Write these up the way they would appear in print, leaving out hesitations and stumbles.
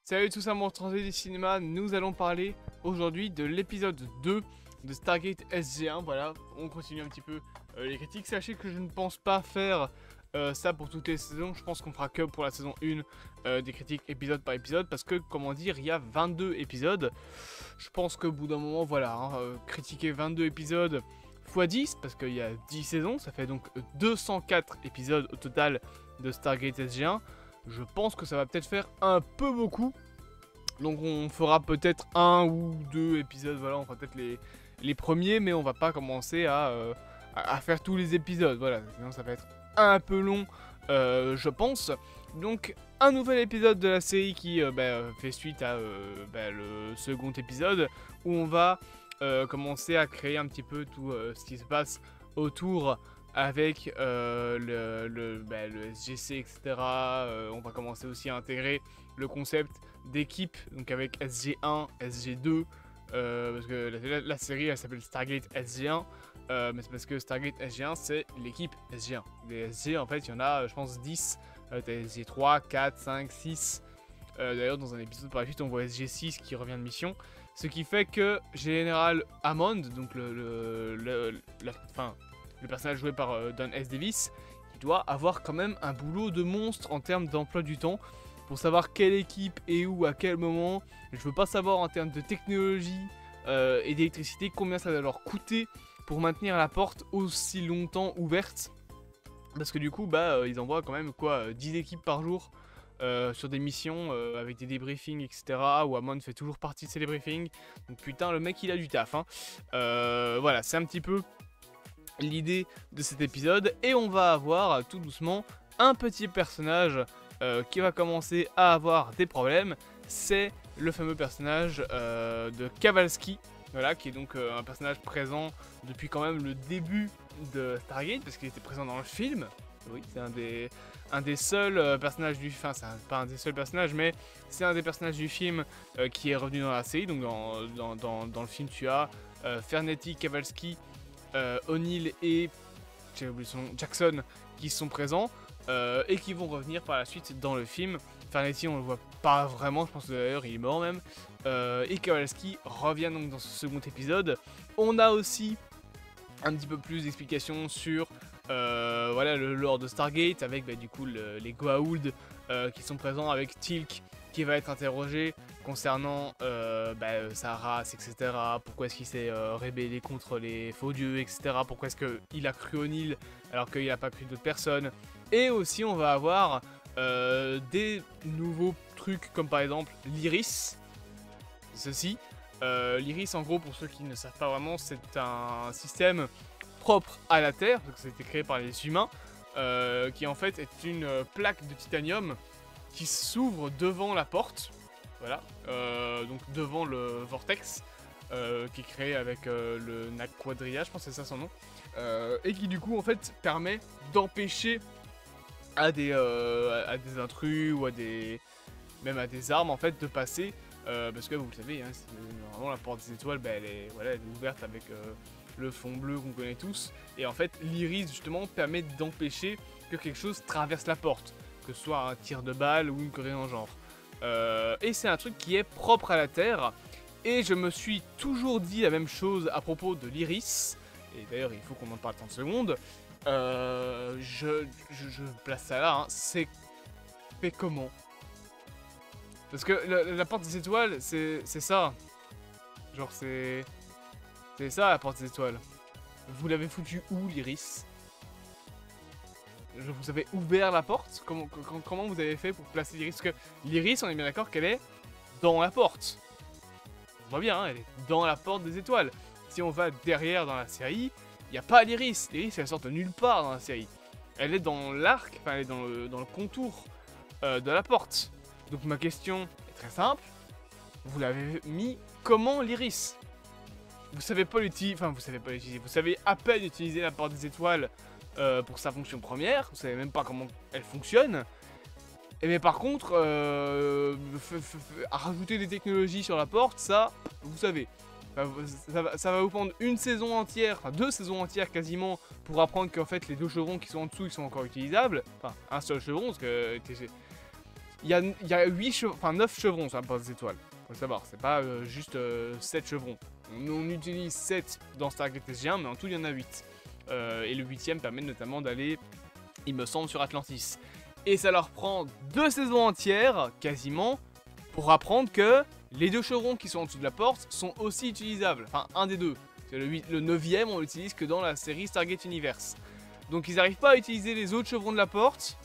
Salut tous amours transés du cinéma, nous allons parler aujourd'hui de l'épisode 2 de Stargate SG1. Voilà, on continue un petit peu les critiques. Sachez que je ne pense pas faire ça pour toutes les saisons. Je pense qu'on fera que pour la saison 1 des critiques épisode par épisode. Parce que, comment dire, il y a 22 épisodes. Je pense qu'au bout d'un moment, voilà, critiquer 22 épisodes x 10, parce qu'il y a 10 saisons, ça fait donc 204 épisodes au total de Stargate SG1. Je pense que ça va peut-être faire un peu beaucoup. Donc on fera peut-être un ou deux épisodes, voilà, on fera peut-être les premiers, mais on va pas commencer à faire tous les épisodes, voilà, sinon ça va être un peu long, je pense. Donc un nouvel épisode de la série qui fait suite à le second épisode, où on va commencer à créer un petit peu tout ce qui se passe autour avec le SGC, etc. On va commencer aussi à intégrer le concept d'équipe, donc avec SG1, SG2, parce que la série elle s'appelle Stargate SG1, mais c'est parce que Stargate SG1 c'est l'équipe SG1. Les SG en fait il y en a je pense 10, t'as SG3, 4, 5, 6, d'ailleurs dans un épisode par la suite on voit SG6 qui revient de mission, ce qui fait que Général Hammond, donc le personnage joué par Don S. Davis, il doit avoir quand même un boulot de monstre en termes d'emploi du temps, pour savoir quelle équipe est où, à quel moment. Je veux pas savoir en termes de technologie et d'électricité combien ça va leur coûter pour maintenir la porte aussi longtemps ouverte. Parce que du coup, ils envoient quand même 10 équipes par jour sur des missions avec des débriefings, etc. Où Hammond fait toujours partie de ces débriefings. Donc putain, le mec il a du taf. Voilà, c'est un petit peu l'idée de cet épisode. Et on va avoir tout doucement un petit personnage qui va commencer à avoir des problèmes. C'est le fameux personnage de Kowalski, voilà, qui est donc un personnage présent depuis quand même le début de Stargate, parce qu'il était présent dans le film. Oui, c'est un des seuls personnages du film, enfin c'est pas un des seuls personnages, mais c'est un des personnages du film qui est revenu dans la série. Donc dans le film tu as Fernetti, Kowalski, O'Neill et j'ai oublié son nom, Jackson, qui sont présents. Et qui vont revenir par la suite dans le film. Fernetti on le voit pas vraiment, je pense que d'ailleurs il est mort même. Et Kowalski revient donc dans ce second épisode. On a aussi un petit peu plus d'explications sur voilà, le lore de Stargate, avec du coup les Goa'uld qui sont présents, avec Teal'c qui va être interrogé concernant sa race, etc. Pourquoi est-ce qu'il s'est rébellé contre les faux dieux, etc. Pourquoi est-ce qu'il a cru O'Neill alors qu'il n'a pas cru d'autres personnes. Et aussi on va avoir des nouveaux trucs comme par exemple l'Iris. Ceci, l'Iris en gros, pour ceux qui ne savent pas vraiment, c'est un système propre à la Terre, parce que ça a été créé par les humains, qui en fait est une plaque de titanium qui s'ouvre devant la porte, voilà, donc devant le vortex, qui est créé avec le Naquadria, je pense que c'est ça son nom, et qui du coup en fait permet d'empêcher à des intrus ou même à des armes en fait de passer, parce que vous le savez, normalement la porte des étoiles elle est ouverte avec le fond bleu qu'on connaît tous, et en fait l'iris justement permet d'empêcher que quelque chose traverse la porte, que ce soit un tir de balle ou une connerie en genre. Et c'est un truc qui est propre à la Terre, et je me suis toujours dit la même chose à propos de l'iris, et d'ailleurs il faut qu'on en parle 30 secondes. Je place ça là, c'est fait comment? Parce que la porte des étoiles, c'est ça. Genre c'est ça la porte des étoiles. Vous l'avez foutu où l'iris? Vous avez ouvert la porte? Comment vous avez fait pour placer l'iris? Parce que l'iris, on est bien d'accord qu'elle est dans la porte. On voit bien, elle est dans la porte des étoiles. Si on va derrière dans la série, il n'y a pas l'iris. L'iris, elle sort de nulle part dans la série. Elle est dans l'arc, enfin elle est dans le contour de la porte. Donc ma question est très simple. Vous l'avez mis comment l'iris? Vous savez pas l'utiliser, vous savez à peine utiliser la porte des étoiles pour sa fonction première. Vous savez même pas comment elle fonctionne. Et mais par contre, à rajouter des technologies sur la porte, ça, vous savez. Ça va vous prendre une saison entière, enfin 2 saisons entières quasiment, pour apprendre qu'en fait les 2 chevrons qui sont en dessous ils sont encore utilisables. Enfin un seul chevron, parce que il y a 9 chevrons sur la porte des étoiles. Faut le savoir, c'est pas juste 7 chevrons. On utilise 7 dans Stargate SG1, mais en tout il y en a 8. Et le 8ème permet notamment d'aller, il me semble, sur Atlantis. Et ça leur prend 2 saisons entières, quasiment, pour apprendre que les 2 chevrons qui sont en dessous de la porte sont aussi utilisables. Enfin, un des 2. Le 9ème, on l'utilise que dans la série Stargate Universe. Donc ils n'arrivent pas à utiliser les autres chevrons de la porte.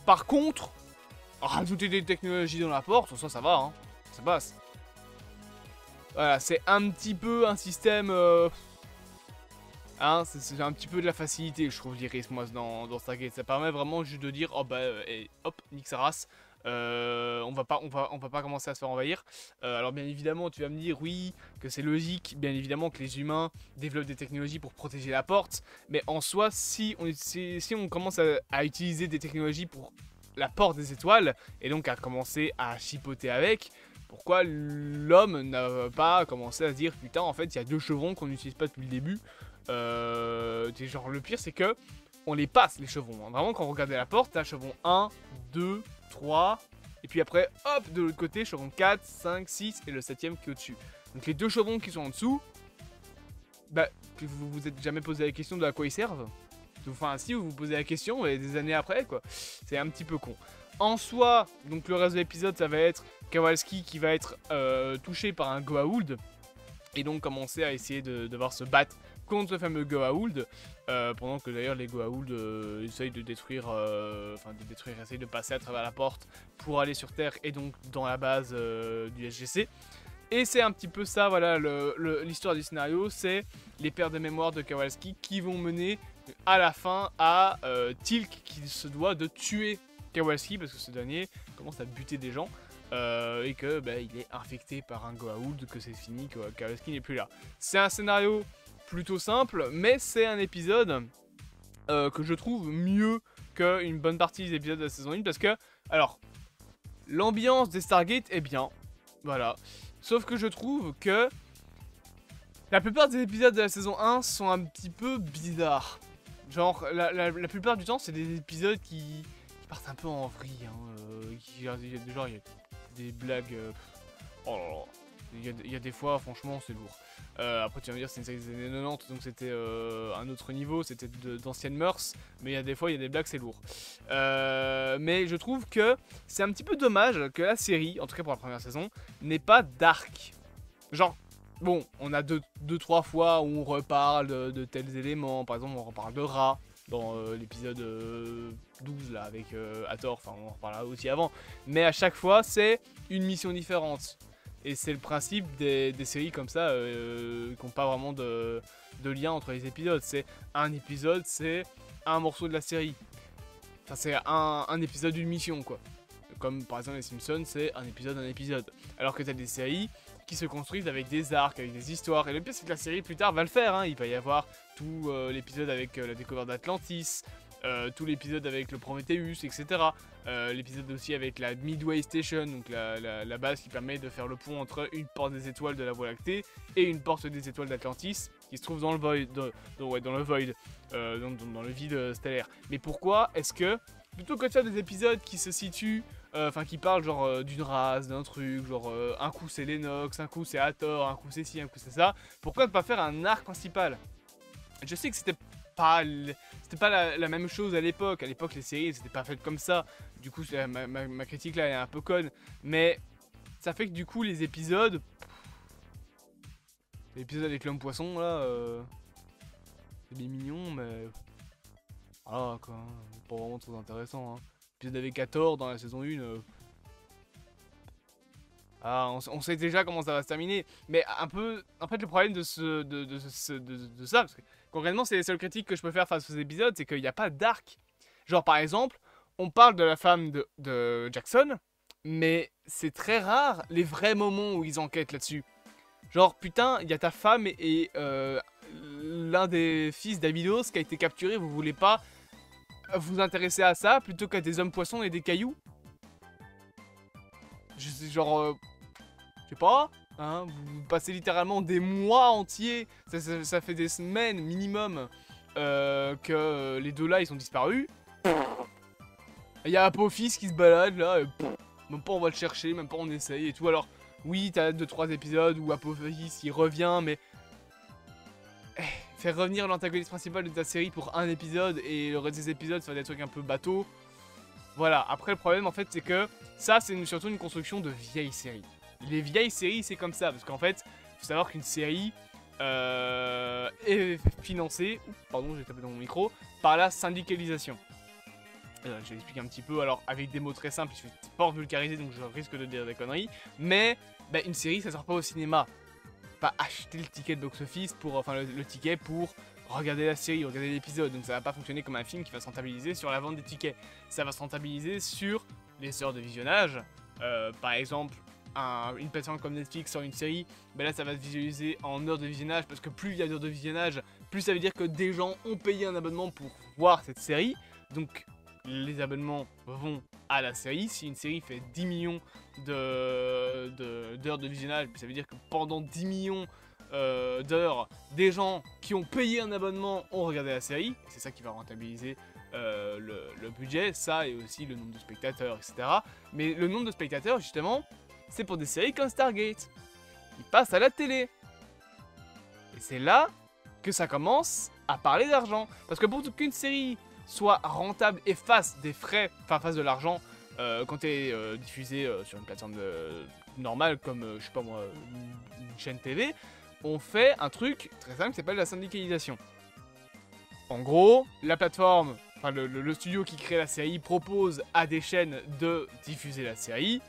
Par contre, rajouter des technologies dans la porte, ça va, hein. Ça passe. Voilà, c'est un petit peu un système... Hein, c'est un petit peu de la facilité, je trouve, l'Iris, moi, dans Stargate. Ça permet vraiment juste de dire, oh bah, et hop, nique sa race. On va pas commencer à se faire envahir. Alors bien évidemment, tu vas me dire, oui, que c'est logique, bien évidemment, que les humains développent des technologies pour protéger la porte. Mais en soi, si on commence à utiliser des technologies pour la porte des étoiles, et donc à commencer à chipoter avec... Pourquoi l'homme n'a pas commencé à se dire, putain, en fait, il y a 2 chevrons qu'on n'utilise pas depuis le début. Genre, le pire, c'est que on les passe, les chevrons. Hein. Vraiment, quand on regarde la porte, t'as chevron 1, 2, 3, et puis après, hop, de l'autre côté, chevron 4, 5, 6, et le 7ème qui est au-dessus. Donc les 2 chevrons qui sont en dessous, bah, vous vous êtes jamais posé la question de à quoi ils servent. Enfin, si, vous vous posez la question, et des années après, quoi. C'est un petit peu con. En soi, donc le reste de l'épisode, ça va être Kowalski qui va être touché par un Goa'uld et donc commencer à essayer de devoir se battre contre ce fameux Goa'uld pendant que d'ailleurs les Goa'uld essayent de détruire, essayent de passer à travers la porte pour aller sur Terre et donc dans la base du SGC. Et c'est un petit peu ça, voilà, l'histoire du scénario, c'est les pertes de mémoire de Kowalski qui vont mener à la fin à Teal'c qui se doit de tuer Kowalski parce que ce dernier commence à buter des gens. Et que il est infecté par un Goa'uld, que c'est fini, que Kowalski n'est plus là. C'est un scénario plutôt simple, mais c'est un épisode que je trouve mieux qu'une bonne partie des épisodes de la saison 1, parce que, alors, l'ambiance des Stargate est bien, voilà, sauf que je trouve que la plupart des épisodes de la saison 1 sont un petit peu bizarres. Genre, la plupart du temps, c'est des épisodes qui partent un peu en vrille, hein, il y a des blagues... oh là là. Il y a des fois, franchement, c'est lourd. Après, tu vas me dire, c'est une série des années 90, donc c'était un autre niveau, c'était d'anciennes mœurs, mais il y a des fois, il y a des blagues, c'est lourd. Mais je trouve que c'est un petit peu dommage que la série, en tout cas pour la première saison, n'ait pas dark. Genre, bon, on a 2-3 fois où on reparle de tels éléments, par exemple, on reparle de Ra, dans l'épisode 12 là avec Hathor, enfin on en reparlera aussi avant, mais à chaque fois c'est une mission différente et c'est le principe des séries comme ça qui n'ont pas vraiment de lien entre les épisodes. C'est un épisode, c'est un morceau de la série, enfin c'est un épisode d'une mission quoi, comme par exemple les Simpsons, c'est un épisode, alors que t'as des séries qui se construisent avec des arcs, avec des histoires. Et le pire, c'est que la série plus tard va le faire. Hein. Il va y avoir tout l'épisode avec la découverte d'Atlantis, tout l'épisode avec le Prometheus, etc. L'épisode aussi avec la Midway Station, donc la base qui permet de faire le pont entre une porte des étoiles de la Voie lactée et une porte des étoiles d'Atlantis, qui se trouve dans le void, dans le vide stellaire. Mais pourquoi est-ce que, plutôt que de faire des épisodes qui se situent qui parle genre d'une race, d'un truc, genre un coup c'est Lennox, un coup c'est Hathor, un coup c'est ci, un coup c'est ça. Pourquoi ne pas faire un arc principal? Je sais que c'était pas la même chose à l'époque. À l'époque, les séries c'était pas faites comme ça. Du coup, ma critique là elle est un peu conne. Mais ça fait que du coup, les épisodes. L'épisode avec l'homme poisson là. C'est bien mignon, mais. Voilà quoi. Pas vraiment trop intéressant. Hein. L'épisode avec Hathor dans la saison 1. On sait déjà comment ça va se terminer. Mais un peu. En fait, le problème de ça, parce que concrètement, c'est les seules critiques que je peux faire face aux épisodes, c'est qu'il n'y a pas d'arc. Genre, par exemple, on parle de la femme de Jackson, mais c'est très rare les vrais moments où ils enquêtent là-dessus. Genre, putain, il y a ta femme et l'un des fils d'Abydos qui a été capturé, vous voulez pas vous intéresser à ça plutôt qu'à des hommes poissons et des cailloux? Je sais pas, hein, vous passez littéralement des mois entiers, ça fait des semaines minimum que les deux là ils sont disparus. Il y a Apophis qui se balade là, et même pas on va le chercher, même pas on essaye et tout. Alors oui, t'as 2-3 épisodes où Apophis il revient, mais faire revenir l'antagoniste principal de ta série pour un épisode et le reste des épisodes faire des trucs un peu bateaux. Voilà, après le problème en fait c'est que ça c'est surtout une construction de vieilles séries. Les vieilles séries c'est comme ça, parce qu'en fait, faut savoir qu'une série est financée, pardon j'ai tapé dans mon micro, par la syndicalisation. Je vais expliquer un petit peu, alors avec des mots très simples, je suis fort vulgarisé donc je risque de dire des conneries, mais bah, une série ça sort pas au cinéma. Pas acheter le ticket de box-office pour, enfin le ticket pour regarder la série, regarder l'épisode. Donc ça va pas fonctionner comme un film qui va se rentabiliser sur la vente des tickets. Ça va se rentabiliser sur les heures de visionnage. Par exemple, une plateforme comme Netflix sort une série, ben là ça va se visualiser en heures de visionnage parce que plus il y a d'heures de visionnage, plus ça veut dire que des gens ont payé un abonnement pour voir cette série. Donc les abonnements vont à la série. Si une série fait 10 millions d'heures de visionnage, ça veut dire que pendant 10 millions d'heures, des gens qui ont payé un abonnement ont regardé la série. C'est ça qui va rentabiliser le budget, ça et aussi le nombre de spectateurs, etc. Mais le nombre de spectateurs, justement, c'est pour des séries comme Stargate. Ils passent à la télé. Et c'est là que ça commence à parler d'argent. Parce que pour qu'une série soit rentable et fasse des frais, enfin fasse de l'argent quand elle est diffusée sur une plateforme normale comme, je sais pas moi, une chaîne TV, on fait un truc très simple qui s'appelle la syndicalisation. En gros, la plateforme, enfin le studio qui crée la série propose à des chaînes de diffuser la série,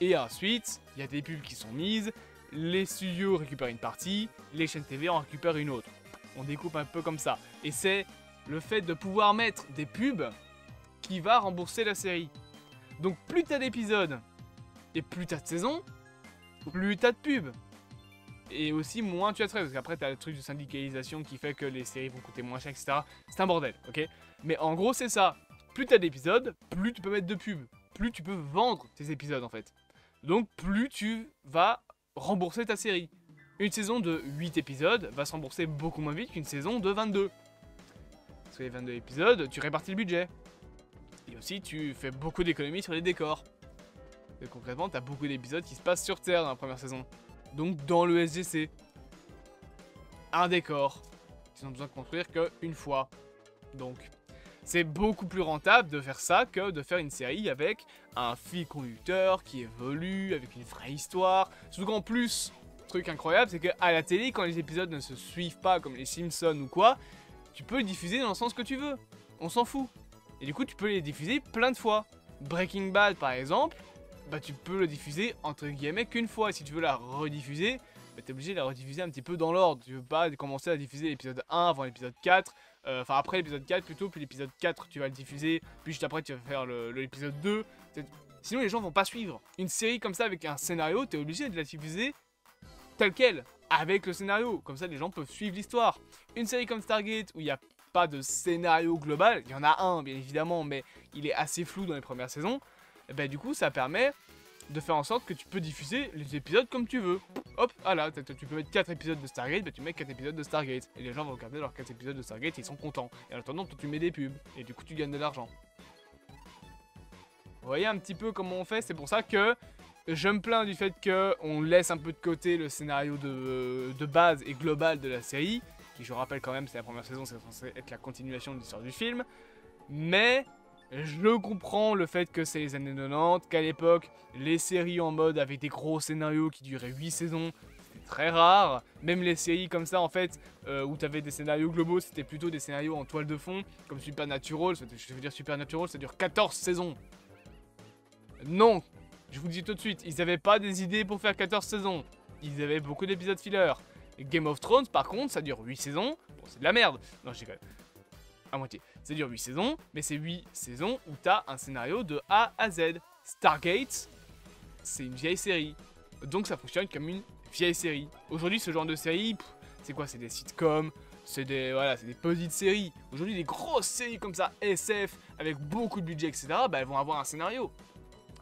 et ensuite, il y a des pubs qui sont mises, les studios récupèrent une partie, les chaînes TV en récupèrent une autre. On découpe un peu comme ça. Et c'est le fait de pouvoir mettre des pubs qui va rembourser la série. Donc plus t'as d'épisodes et plus t'as de saisons, plus t'as de pubs. Et aussi moins tu as de frais, parce qu'après t'as le truc de syndicalisation qui fait que les séries vont coûter moins cher, etc. C'est un bordel, ok? Mais en gros c'est ça. Plus t'as d'épisodes, plus tu peux mettre de pubs. Plus tu peux vendre tes épisodes en fait. Donc plus tu vas rembourser ta série. Une saison de 8 épisodes va se rembourser beaucoup moins vite qu'une saison de 22. Parce que les 22 épisodes, tu répartis le budget. Et aussi tu fais beaucoup d'économies sur les décors. Et concrètement, tu as beaucoup d'épisodes qui se passent sur Terre dans la première saison. Donc dans le SGC. Un décor. Ils n'ont besoin de construire qu'une fois. Donc c'est beaucoup plus rentable de faire ça que de faire une série avec un fil conducteur qui évolue, avec une vraie histoire. Surtout qu'en plus, truc incroyable, c'est qu'à la télé, quand les épisodes ne se suivent pas comme les Simpsons ou quoi, tu peux les diffuser dans le sens que tu veux. On s'en fout. Et du coup, tu peux les diffuser plein de fois. Breaking Bad, par exemple, bah tu peux le diffuser entre guillemets qu'une fois. Et si tu veux la rediffuser, bah, t'es obligé de la rediffuser un petit peu dans l'ordre. Tu veux pas commencer à diffuser l'épisode 1 avant l'épisode 4. Enfin après l'épisode 4 plutôt, puis l'épisode 4 tu vas le diffuser, puis juste après tu vas faire l'épisode 2. Sinon les gens vont pas suivre. Une série comme ça avec un scénario, t'es obligé de la diffuser tel quel, avec le scénario. Comme ça les gens peuvent suivre l'histoire. Une série comme Stargate où il n'y a pas de scénario global, il y en a un bien évidemment, mais il est assez flou dans les premières saisons. Et bah du coup ça permet de faire en sorte que tu peux diffuser les épisodes comme tu veux. Hop, voilà, tu peux mettre 4 épisodes de Stargate, bah tu mets 4 épisodes de Stargate. Et les gens vont regarder leurs 4 épisodes de Stargate et ils sont contents. Et en attendant, toi tu mets des pubs. Et du coup tu gagnes de l'argent. Vous voyez un petit peu comment on fait, c'est pour ça que je me plains du fait qu'on laisse un peu de côté le scénario de base et global de la série. Qui je rappelle quand même, c'est la première saison, c'est censé être la continuation de l'histoire du film. Mais je comprends le fait que c'est les années 90, qu'à l'époque, les séries en mode avec des gros scénarios qui duraient 8 saisons, c'était très rare. Même les séries comme ça, en fait, où t'avais des scénarios globaux, c'était plutôt des scénarios en toile de fond, comme Supernatural. Je veux dire, Supernatural, ça dure 14 saisons. Non, je vous dis tout de suite, ils n'avaient pas des idées pour faire 14 saisons. Ils avaient beaucoup d'épisodes filler. Et Game of Thrones, par contre, ça dure 8 saisons. Bon, c'est de la merde. Non, je déconne. À moitié. Ça dure 8 saisons, mais c'est 8 saisons où t'as un scénario de A à Z. Stargate, c'est une vieille série. Donc ça fonctionne comme une vieille série. Aujourd'hui, ce genre de série, c'est quoi? C'est des sitcoms, c'est des petites séries. Aujourd'hui, des grosses séries comme ça, SF, avec beaucoup de budget, etc., bah, elles vont avoir un scénario.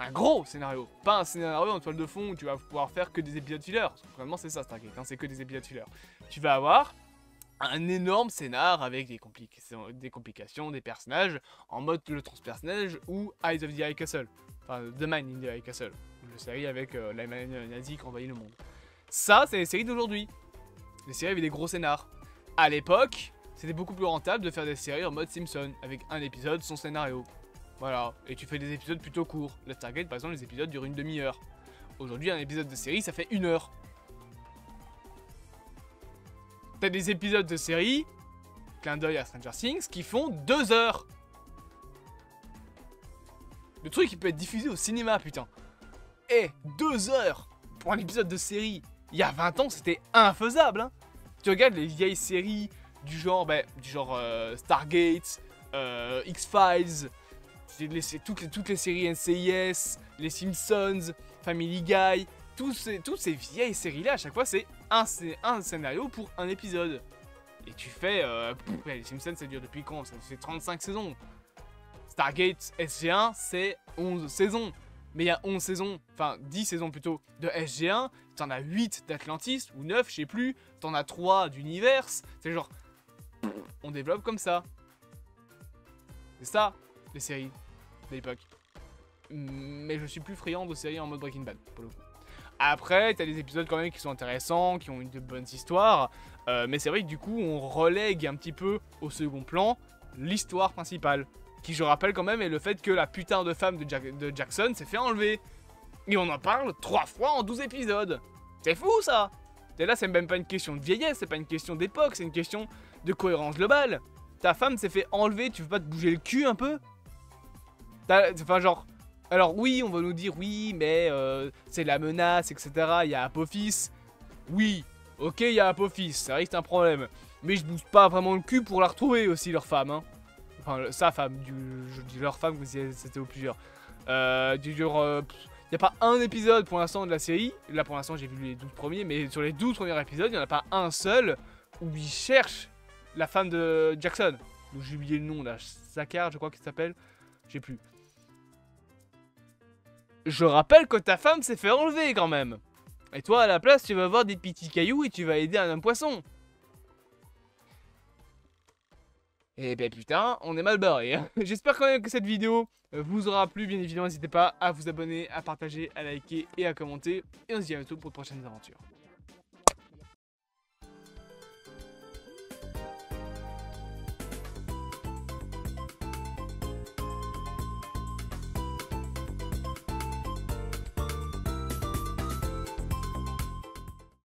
Un gros scénario. Pas un scénario en toile de fond où tu vas pouvoir faire que des épisodes filler. Vraiment, c'est ça, Stargate, hein, c'est que des épisodes filler. Tu vas avoir un énorme scénar avec des complications, des personnages en mode le transpersonnage ou Eyes of the High Castle. Enfin, The Man in the High Castle. La série avec l'Allemagne nazie qui envahit le monde. Ça, c'est les séries d'aujourd'hui. Les séries avec des gros scénars. À l'époque, c'était beaucoup plus rentable de faire des séries en mode Simpson, avec un épisode, son scénario. Voilà, et tu fais des épisodes plutôt courts. La Stargate, par exemple, les épisodes durent une demi-heure. Aujourd'hui, un épisode de série, ça fait 1 heure. T'as des épisodes de série, clin d'œil à Stranger Things, qui font 2 heures. Le truc, il peut être diffusé au cinéma, putain. Et 2 heures pour un épisode de série, il y a 20 ans, c'était infaisable, hein. Tu regardes les vieilles séries du genre Stargate, X-Files, toutes les séries NCIS, les Simpsons, Family Guy, toutes ces vieilles séries-là, à chaque fois, c'est un scénario pour un épisode. Et tu fais... les Simpsons, ça dure depuis quand? Ça fait 35 saisons. Stargate SG1, c'est 11 saisons. Mais il y a 11 saisons, enfin 10 saisons plutôt, de SG1. T'en as 8 d'Atlantis, ou 9, je sais plus. T'en as 3 d'Universe. C'est genre... On développe comme ça. C'est ça, les séries de l'époque. Mais je suis plus friand de séries en mode Breaking Bad, pour le coup. Après, t'as des épisodes quand même qui sont intéressants, qui ont de bonnes histoires. Mais c'est vrai que du coup, on relègue un petit peu au second plan l'histoire principale. Qui, je rappelle quand même, est le fait que la putain de femme de Jackson s'est fait enlever. Et on en parle 3 fois en 12 épisodes. C'est fou, ça. Et là, c'est même pas une question de vieillesse, c'est pas une question d'époque, c'est une question de cohérence globale. Ta femme s'est fait enlever, tu veux pas te bouger le cul un peu? Enfin, genre... Alors oui, on va nous dire, oui, mais c'est la menace, etc. Il y a Apophis. Oui, ok, il y a Apophis, c'est vrai que c'est un problème. Mais je bouge pas vraiment le cul pour la retrouver aussi, leur femme, hein. Enfin, sa femme, je dis leur femme comme si c'était au plusieurs. Du genre, il n'y a pas un épisode pour l'instant de la série. Là, pour l'instant, j'ai vu les 12 premiers, mais sur les 12 premiers épisodes, il n'y en a pas un seul où ils cherchent la femme de Jackson. Donc, j'ai oublié le nom, là. Sakar, je crois qu'il s'appelle. Je sais plus. Je rappelle que ta femme s'est fait enlever quand même. Et toi, à la place, tu vas voir des petits cailloux et tu vas aider un homme poisson. Et ben putain, on est mal barré, hein. J'espère quand même que cette vidéo vous aura plu. Bien évidemment, n'hésitez pas à vous abonner, à partager, à liker et à commenter. Et on se dit à bientôt pour de prochaines aventures.